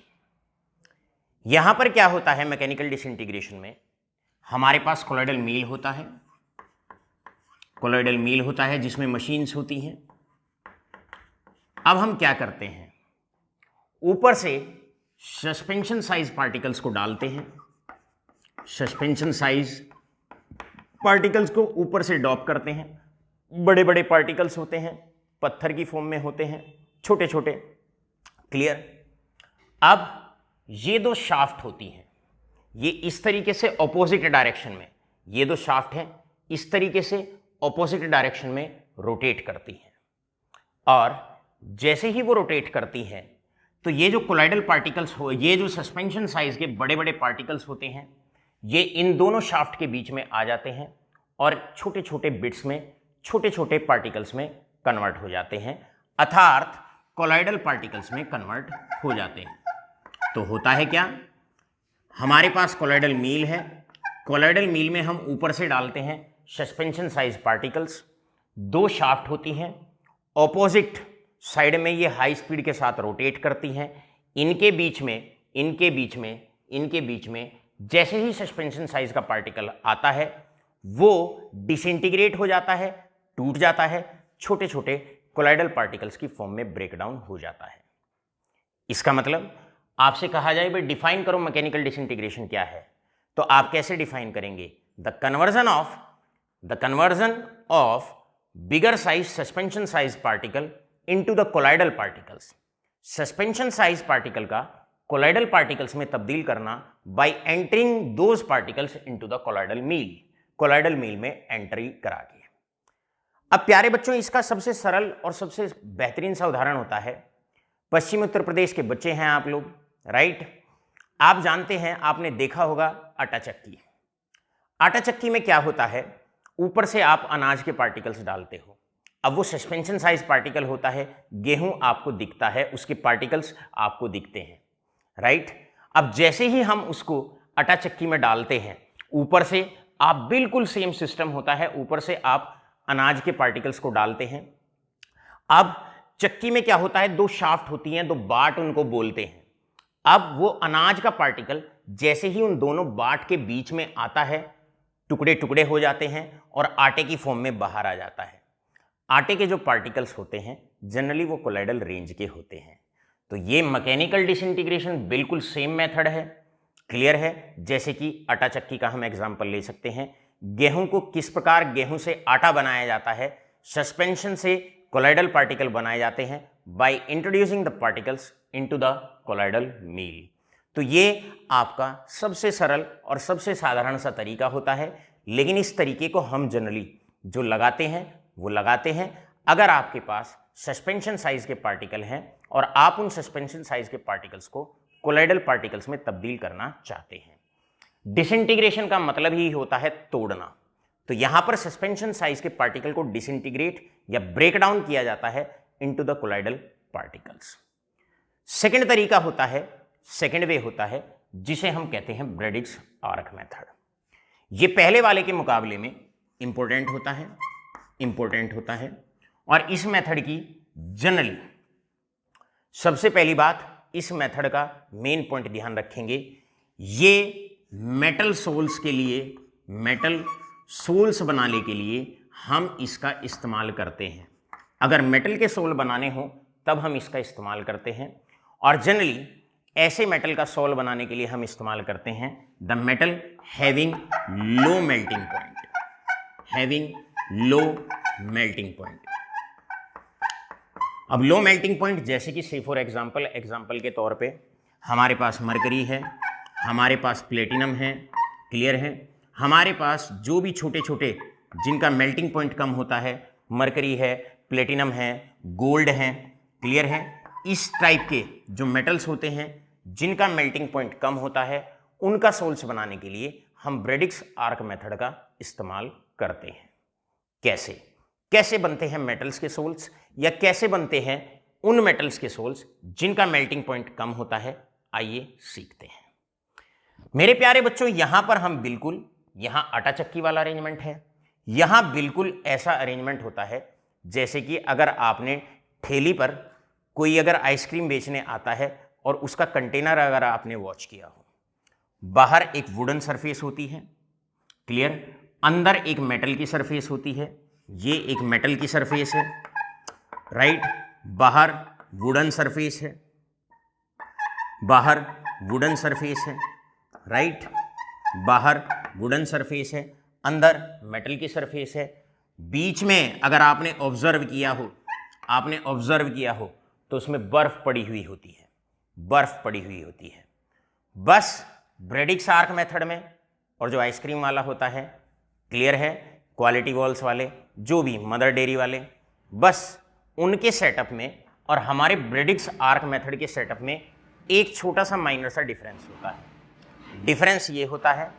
यहां पर क्या होता है मैकेनिकल डिसइंटीग्रेशन में, हमारे पास कोलाइडल मील होता है, कोलाइडल मील होता है जिसमें मशीन्स होती हैं। अब हम क्या करते हैं, ऊपर से सस्पेंशन साइज पार्टिकल्स को डालते हैं, सस्पेंशन साइज पार्टिकल्स को ऊपर से डॉप करते हैं। बड़े बड़े पार्टिकल्स होते हैं, पत्थर की फॉर्म में होते हैं, छोटे छोटे, क्लियर। अब ये 2 शाफ्ट होती हैं, ये इस तरीके से ऑपोजिट डायरेक्शन में, ये 2 शाफ्ट हैं इस तरीके से ऑपोजिट डायरेक्शन में रोटेट करती हैं, और जैसे ही वो रोटेट करती हैं तो ये जो कोलाइडल पार्टिकल्स हो, ये जो सस्पेंशन साइज के बड़े बड़े पार्टिकल्स होते हैं ये इन दोनों शाफ्ट के बीच में आ जाते हैं और छोटे छोटे बिट्स में, छोटे छोटे पार्टिकल्स में कन्वर्ट हो जाते हैं, अर्थात कोलाइडल पार्टिकल्स में कन्वर्ट हो जाते हैं। तो होता है क्या, हमारे पास कोलाइडल मील है, कोलाइडल मील में हम ऊपर से डालते हैं सस्पेंशन साइज पार्टिकल्स, 2 शाफ्ट होती हैं, ऑपोजिट साइड में ये हाई स्पीड के साथ रोटेट करती हैं, इनके बीच में जैसे ही सस्पेंशन साइज का पार्टिकल आता है वो डिसइंटीग्रेट हो जाता है, टूट जाता है, छोटे छोटे कोलाइडल पार्टिकल्स की फॉर्म में ब्रेकडाउन हो जाता है। इसका मतलब आपसे कहा जाए भाई डिफाइन करो मैकेनिकल डिसइंटीग्रेशन क्या है, तो आप कैसे डिफाइन करेंगे, the conversion of bigger size suspension size particle into the colloidal particles. Suspension size particle का कोलॉइडल पार्टिकल्स में तब्दील करना by entering those particles into the colloidal mill, colloidal mill में एंट्री करा के। अब प्यारे बच्चों, इसका सबसे सरल और सबसे बेहतरीन सा उदाहरण होता है, पश्चिमी उत्तर प्रदेश के बच्चे हैं आप लोग, राइट। आप जानते हैं, आपने देखा होगा आटा चक्की। आटा चक्की में क्या होता है, ऊपर से आप अनाज के पार्टिकल्स डालते हो। अब वो सस्पेंशन साइज पार्टिकल होता है, गेहूं आपको दिखता है, उसके पार्टिकल्स आपको दिखते हैं, राइट। अब जैसे ही हम उसको आटा चक्की में डालते हैं, ऊपर से आप बिल्कुल सेम सिस्टम होता है, ऊपर से आप अनाज के पार्टिकल्स को डालते हैं। अब चक्की में क्या होता है, दो शाफ्ट होती हैं, दो बाट उनको बोलते हैं। अब वो अनाज का पार्टिकल जैसे ही उन दोनों बाट के बीच में आता है, टुकड़े टुकड़े हो जाते हैं और आटे की फॉर्म में बाहर आ जाता है। आटे के जो पार्टिकल्स होते हैं जनरली वो कोलॉइडल रेंज के होते हैं। तो ये मैकेनिकल डिसइंटीग्रेशन बिल्कुल सेम मेथड है, क्लियर है। जैसे कि आटा चक्की का हम एग्जांपल ले सकते हैं। गेहूं को किस प्रकार गेहूं से आटा बनाया जाता है, सस्पेंशन से कोलॉइडल पार्टिकल बनाए जाते हैं by introducing the particles into the colloidal mill. तो ये आपका सबसे सरल और सबसे साधारण सा तरीका होता है, लेकिन इस तरीके को हम जनरली जो लगाते हैं वो लगाते हैं अगर आपके पास सस्पेंशन साइज के पार्टिकल हैं और आप उन सस्पेंशन साइज के पार्टिकल्स को कोलॉइडल पार्टिकल्स में तब्दील करना चाहते हैं। डिसइंटीग्रेशन का मतलब ही होता है तोड़ना। तो यहां पर सस्पेंशन साइज के पार्टिकल को डिसइंटीग्रेट या ब्रेक डाउन किया जाता है into the colloidal particles. Second तरीका होता है, सेकंड वे होता है, जिसे हम कहते हैं ब्रेडिक्स आर्क मेथड। ये पहले वाले के मुकाबले में इंपॉर्टेंट होता है और इस मेथड की जनरली सबसे पहली बात, इस मेथड का मेन पॉइंट ध्यान रखेंगे, ये मेटल सोल्स के लिए, मेटल सोल्स बनाने के लिए हम इसका इस्तेमाल करते हैं। अगर मेटल के सोल बनाने हो तब हम इसका इस्तेमाल करते हैं और जनरली ऐसे मेटल का सोल बनाने के लिए हम इस्तेमाल करते हैं the metal having low melting point, अब लो मेल्टिंग पॉइंट जैसे कि से फॉर एग्जांपल के तौर पे हमारे पास मरकरी है, हमारे पास प्लेटिनम है, क्लियर है। हमारे पास जो भी छोटे छोटे जिनका मेल्टिंग पॉइंट कम होता है, मरकरी है, प्लेटिनम है, गोल्ड है, क्लियर है। इस टाइप के जो मेटल्स होते हैं जिनका मेल्टिंग पॉइंट कम होता है, उनका सोल्स बनाने के लिए हम ब्रेडिक्स आर्क मेथड का इस्तेमाल करते हैं। कैसे बनते हैं मेटल्स के सोल्स, या कैसे बनते हैं उन मेटल्स के सोल्स जिनका मेल्टिंग पॉइंट कम होता है, आइए सीखते हैं। मेरे प्यारे बच्चों, यहां पर हम बिल्कुल, यहां आटा चक्की वाला अरेंजमेंट है, यहां बिल्कुल ऐसा अरेंजमेंट होता है जैसे कि अगर आपने ठेली पर कोई अगर आइसक्रीम बेचने आता है और उसका कंटेनर अगर आपने वॉच किया हो, बाहर एक वुडन सरफेस होती है, क्लियर, अंदर एक मेटल की सरफेस होती है, ये एक मेटल की सरफेस है, राइट, बाहर वुडन सरफेस है, बाहर वुडन सरफेस है, राइट, बाहर वुडन सरफेस है, अंदर मेटल की सरफेस है। बीच में अगर आपने ऑब्जर्व किया हो तो उसमें बर्फ पड़ी हुई होती है, बस ब्रेडिक्स आर्क मेथड में और जो आइसक्रीम वाला होता है, क्लियर है, क्वालिटी वॉल्स वाले, जो भी मदर डेयरी वाले, बस उनके सेटअप में और हमारे ब्रेडिक्स आर्क मेथड के सेटअप में एक छोटा सा माइनर सा डिफरेंस होता है। डिफरेंस ये होता है,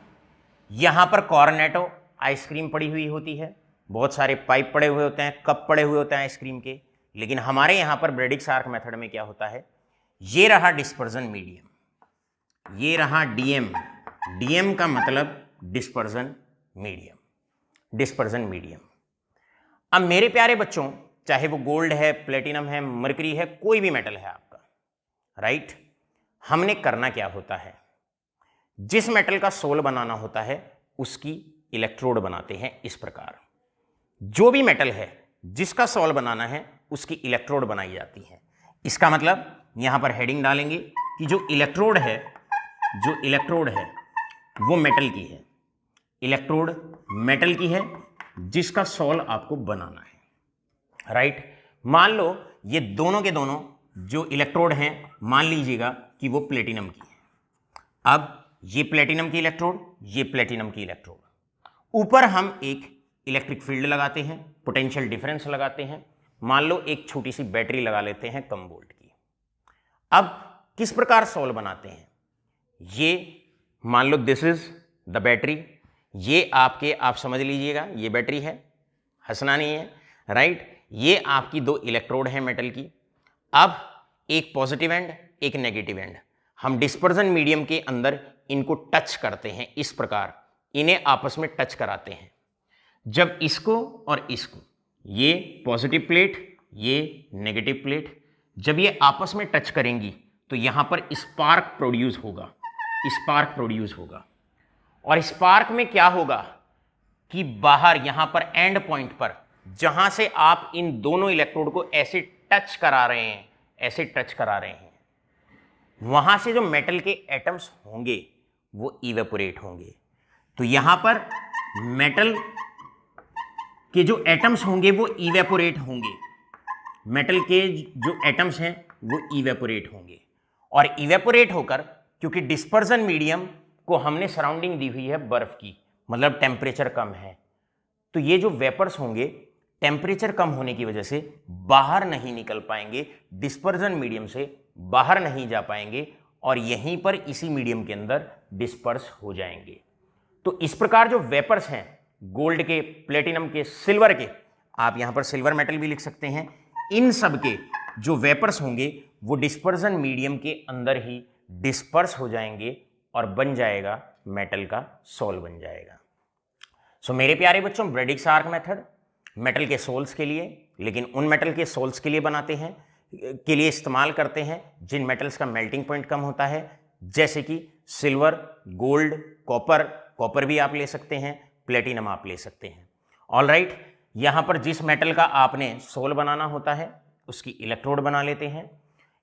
यहाँ पर कॉर्नेटो आइसक्रीम पड़ी हुई होती है, बहुत सारे पाइप पड़े हुए होते हैं, कप पड़े हुए होते हैं आइसक्रीम के, लेकिन हमारे यहाँ पर ब्रेडिक्स आर्क मेथड में क्या होता है, ये रहा डिस्पर्जन मीडियम, ये रहा डीएम का मतलब डिस्पर्जन मीडियम। अब मेरे प्यारे बच्चों, चाहे वो गोल्ड है, प्लेटिनम है, मरकरी है, कोई भी मेटल है आपका, राइट, हमने करना क्या होता है, जिस मेटल का सोल बनाना होता है उसकी इलेक्ट्रोड बनाते हैं इस प्रकार। जो भी मेटल है जिसका सोल बनाना है उसकी इलेक्ट्रोड बनाई जाती है। इसका मतलब यहां पर हेडिंग डालेंगे कि जो इलेक्ट्रोड है वो मेटल की है, इलेक्ट्रोड मेटल की है जिसका सोल आपको बनाना है, राइट। मान लो ये दोनों के दोनों जो इलेक्ट्रोड हैं, मान लीजिएगा कि वो प्लेटिनम की है। अब ये प्लेटिनम की इलेक्ट्रोड, ये प्लेटिनम की इलेक्ट्रोड, ऊपर हम एक इलेक्ट्रिक फील्ड लगाते हैं, पोटेंशियल डिफरेंस लगाते हैं, मान लो एक छोटी सी बैटरी लगा लेते हैं कम वोल्ट की। अब किस प्रकार सॉल्व बनाते हैं, ये मान लो दिस इज द बैटरी, ये आपके, आप समझ लीजिएगा ये बैटरी है, हंसना नहीं है, राइट। ये आपकी दो इलेक्ट्रोड है मेटल की। अब एक पॉजिटिव एंड एक नेगेटिव एंड, हम डिस्पर्जन मीडियम के अंदर इनको टच करते हैं, इस प्रकार इन्हें आपस में टच कराते हैं। जब इसको और इसको, ये पॉजिटिव प्लेट, ये नेगेटिव प्लेट, जब ये आपस में टच करेंगी तो यहां पर स्पार्क प्रोड्यूस होगा, स्पार्क प्रोड्यूस होगा। और स्पार्क में क्या होगा कि बाहर यहां पर एंड पॉइंट पर, जहां से आप इन दोनों इलेक्ट्रोड को ऐसे टच करा रहे हैं, ऐसे टच करा रहे हैं, वहां से जो मेटल के एटम्स होंगे वो इवेपोरेट होंगे। तो यहां पर मेटल के जो एटम्स होंगे वो इवेपोरेट होंगे, मेटल के जो एटम्स हैं वो इवेपोरेट होंगे। और इवेपोरेट होकर, क्योंकि डिस्पर्जन मीडियम को हमने सराउंडिंग दी हुई है बर्फ की, मतलब टेम्परेचर कम है, तो ये जो वेपर्स होंगे टेम्परेचर कम होने की वजह से बाहर नहीं निकल पाएंगे, डिस्पर्जन मीडियम से बाहर नहीं जा पाएंगे और यहीं पर इसी मीडियम के अंदर डिस्पर्स हो जाएंगे। तो इस प्रकार जो वेपर्स हैं, गोल्ड के, प्लेटिनम के, सिल्वर के, आप यहां पर सिल्वर मेटल भी लिख सकते हैं, इन सब के जो वेपर्स होंगे वो डिस्पर्जन मीडियम के अंदर ही डिस्पर्स हो जाएंगे और बन जाएगा मेटल का सोल बन जाएगा। सो मेरे प्यारे बच्चों, ब्रेडिक्स आर्क मेथड मेटल के सोल्स के लिए, लेकिन उन मेटल के सोल्स के लिए बनाते हैं, के लिए इस्तेमाल करते हैं जिन मेटल्स का मेल्टिंग पॉइंट कम होता है, जैसे कि सिल्वर, गोल्ड, कॉपर, कॉपर भी आप ले सकते हैं, प्लेटिनम आप ले सकते हैं। ऑलराइट, यहाँ पर जिस मेटल का आपने सोल बनाना होता है उसकी इलेक्ट्रोड बना लेते हैं,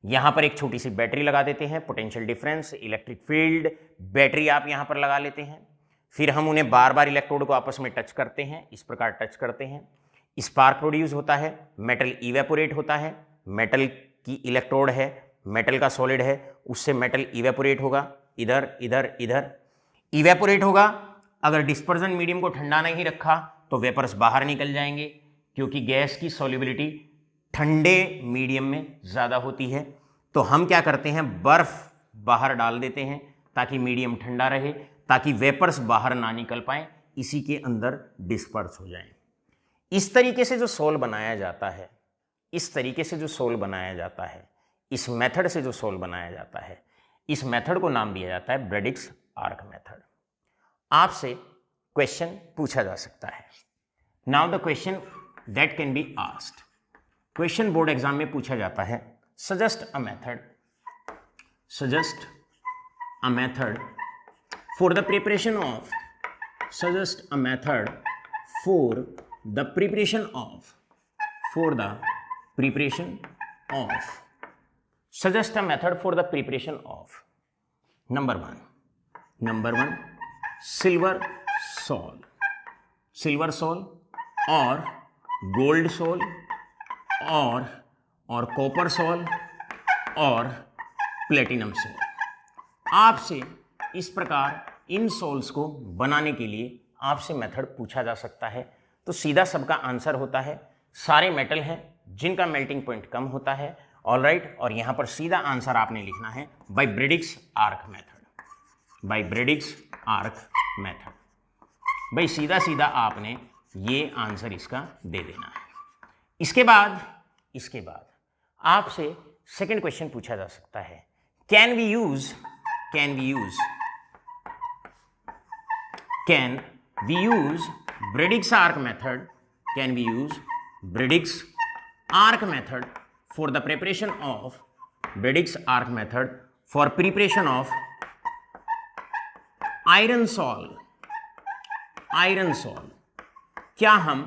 यहाँ पर एक छोटी सी बैटरी लगा देते हैं, potential difference, electric field, battery आप यहाँ पर लगा लेते हैं। फिर हम उन्हें बार बार इलेक्ट्रोड को आपस में टच करते हैं, इस प्रकार टच करते हैं, स्पार्क प्रोड्यूस होता है, मेटल इवेपोरेट होता है, मेटल की इलेक्ट्रोड है, मेटल का सॉलिड है, उससे मेटल इवेपोरेट होगा, इधर इधर इधर इवेपोरेट होगा। अगर डिस्पर्जन मीडियम को ठंडा नहीं रखा तो वेपर्स बाहर निकल जाएंगे, क्योंकि गैस की सॉल्युबिलिटी ठंडे मीडियम में ज़्यादा होती है। तो हम क्या करते हैं, बर्फ़ बाहर डाल देते हैं ताकि मीडियम ठंडा रहे, ताकि वेपर्स बाहर ना निकल पाएँ, इसी के अंदर डिस्पर्स हो जाएं। इस तरीके से जो सोल बनाया जाता है, इस तरीके से जो सोल बनाया जाता है, इस मेथड से जो सोल बनाया जाता है, इस मेथड को नाम दिया जाता है ब्रेडिक्स आर्क मेथड। आपसे क्वेश्चन पूछा जा सकता है। Now the question that can be asked, question board exam में पूछा जाता है, suggest a method, suggest a method for the preparation of, suggest a method for the preparation of, for the preparation of, suggest a method for the preparation of number one silver sol, silver sol or gold sol और copper soul और platinum soul. आपसे इस प्रकार इन souls को बनाने के लिए आपसे मेथड पूछा जा सकता है। तो सीधा सबका आंसर होता है, सारे मेटल हैं जिनका मेल्टिंग पॉइंट कम होता है, ऑलराइट। और यहां पर सीधा आंसर आपने लिखना है by Bredig's arc method, by Bredig's arc method. भाई सीधा सीधा आपने ये आंसर इसका दे देना है। इसके बाद आपसे सेकंड क्वेश्चन पूछा जा सकता है, can we use Bredig's arc method, can we use Bredig's arc method for the preparation of Bredick's arc method for preparation of iron sol, iron sol। क्या हम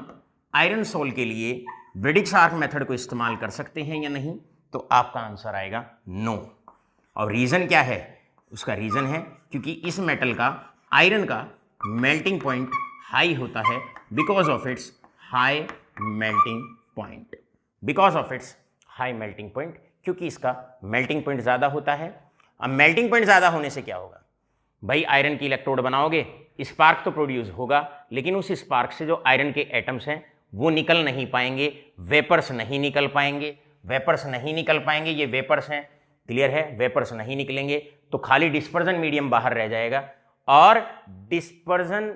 आयरन सोल के लिए ब्रेडिक्स आर्क मेथड को इस्तेमाल कर सकते हैं या नहीं? तो आपका आंसर आएगा नो। और रीजन क्या है? उसका रीजन है क्योंकि इस मेटल का, आयरन का मेल्टिंग पॉइंट हाई होता है because of its high melting point, because of its high melting point, क्योंकि इसका मेल्टिंग पॉइंट ज़्यादा होता है। अब मेल्टिंग पॉइंट ज़्यादा होने से क्या होगा भाई, आयरन की इलेक्ट्रोड बनाओगे, स्पार्क तो प्रोड्यूस होगा, लेकिन उस स्पार्क से जो आयरन के एटम्स हैं वो निकल नहीं पाएंगे, वेपर्स नहीं निकल पाएंगे, वेपर्स नहीं निकल पाएंगे, ये वेपर्स हैं, क्लियर है, वेपर्स नहीं निकलेंगे तो खाली डिस्पर्जन मीडियम बाहर रह जाएगा, और डिस्पर्जन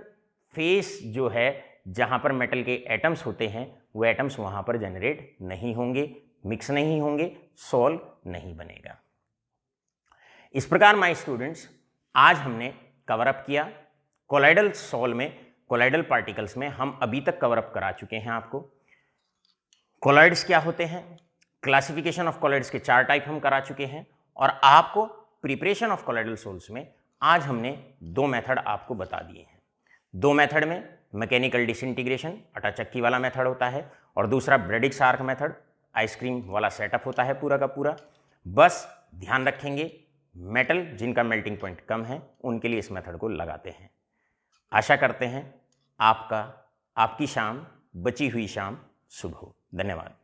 फेस जो है जहां पर मेटल के एटम्स होते हैं वो एटम्स वहां पर जनरेट नहीं होंगे, मिक्स नहीं होंगे, सोल नहीं बनेगा। इस प्रकार माय स्टूडेंट्स आज हमने कवर अप किया कोलाइडल सोल में, कोलाइडल पार्टिकल्स में हम अभी तक कवर अप करा चुके हैं आपको। कोलाइड्स क्या होते हैं, क्लासिफिकेशन ऑफ कोलाइड्स के 4 टाइप हम करा चुके हैं, और आपको प्रिपरेशन ऑफ कोलाइडल सोल्स में आज हमने 2 मेथड आपको बता दिए हैं। 2 मेथड में मैकेनिकल डिसइंटीग्रेशन आटा चक्की वाला मेथड होता है, और दूसरा ब्रेडिक्स आर्क मेथड आइसक्रीम वाला सेटअप होता है पूरा का पूरा। बस ध्यान रखेंगे मेटल जिनका मेल्टिंग पॉइंट कम है उनके लिए इस मेथड को लगाते हैं। आशा करते हैं आपकी शाम, बची हुई शाम शुभ हो। धन्यवाद।